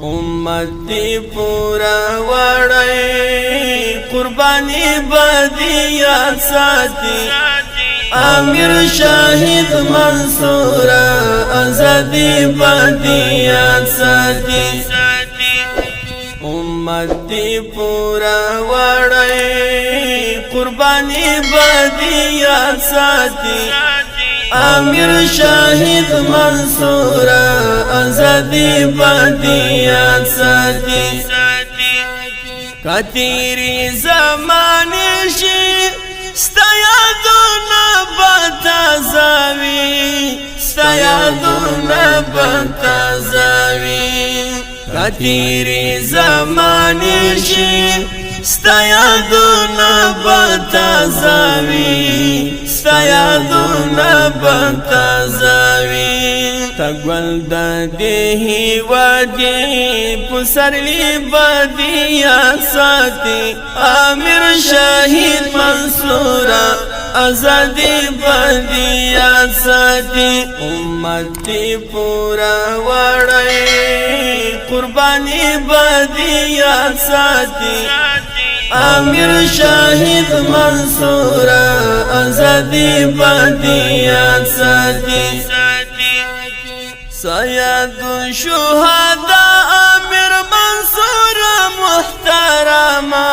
امتی پورا وڑائی قربانی بدیات ساتی امیر شاہد منصور ازادی بدیات ساتی امتی پورا وڑائی قربانی بدیات ساتی امیر شاہد منصور ازادی بدیات ساتی کتیری زمانی شی ستیادونا بتازاوی ستیادونا بتازاوی کتیری زمانی شی ستیادونا بتازاوی ستیادونا بتازاوی تگول دادی وادی پسرلی بدیات ساتی امیر شاہد منصور ازادی بدیات ساتی امتی پورا وڑائی قربانی بدیات ساتی امیر شاہد منصور ازادی بدیات ساتی سید الشهداء امیر منصور محترما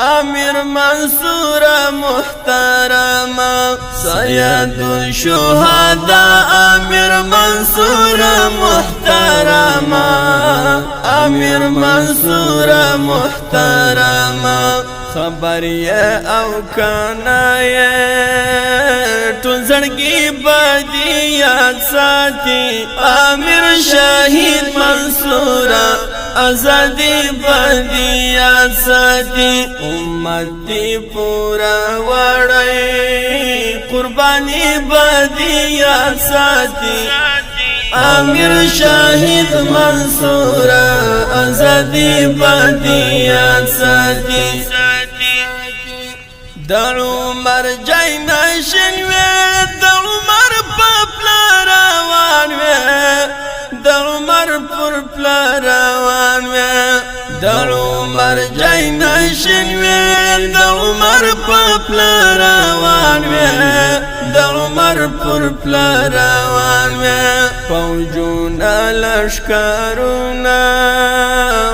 امیر منصور محترما سید الشهداء امیر منصور محترما امیر منصور محترما خبر او کنایه ټول زړګي بدیات ساتي امیر شاهد منصور ازادي بدیات ساتي امتی پورا وړای قرباني بدیات ساتي امیر شاہد منصور ازادی بدیات ساتی د عمر جینشن وی د عمر پپلا روان وی د عمر پر پلا روان وی د عمر جینشن وی د عمر پپلا روان وی د عمر پر پلا روان وی فوجونا لشکرونا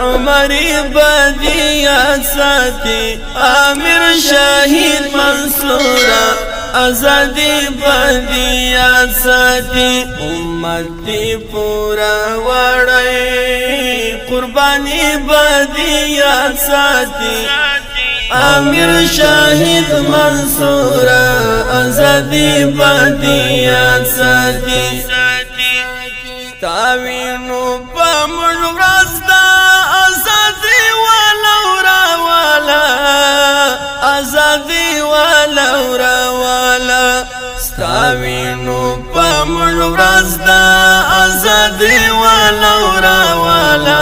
عمری بدیات ساتی امیر شاہد منصور ازادی بدیات ساتی امتی پورا وڑائی قربانی بدیات ساتی امیر شاہد منصور ازادی بدیات ساتی تاوینو پمن ورزدا ازادی ولورا والا ازادی ولورا والا تاوینو پمن ورزدا ازادی ولورا والا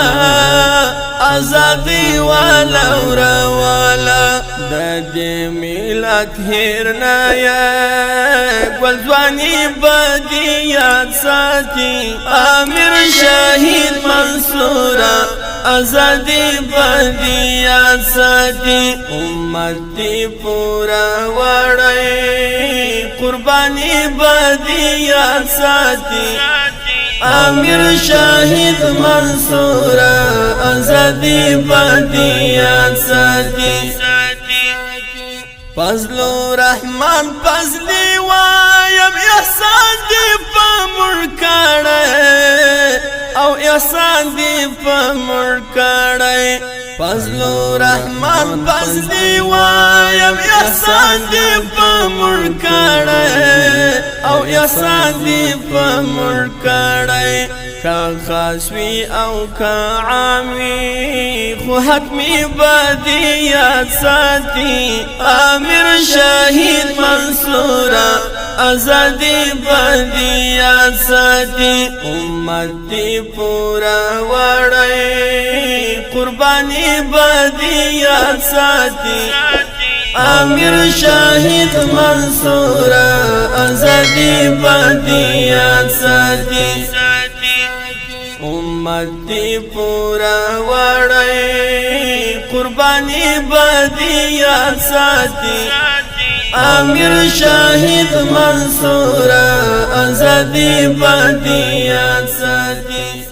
ازادی ولورا والا د دې ملت هرنا یا ګلځواني بدیات ساتي امیر شاهد منصور ازادی بدیات ساتي امتی پورا وړای قرباني بدیات ساتي امیر شاہد منصور ازادی بدیات ساتی فضل رحمان فضلی وایم احسان دی پمړ کړه او احسان دی پمړ کړه فضل رحمان فضلی وایم احسان دی پمړ کړه او احسان دی پمړ کړه کا خاصوی او کا عامی خو حتمی بدیات ساتی امیر شاہد منصور ازادی بدیات ساتی امتی پورا وڑائی قربانی بدیات ساتی امیر شاہد منصور ازادی بدیات ساتی همت دی پورا وړی قربانی بدیات ساتي امیر شاهد منصور ازادي بدیات ساتي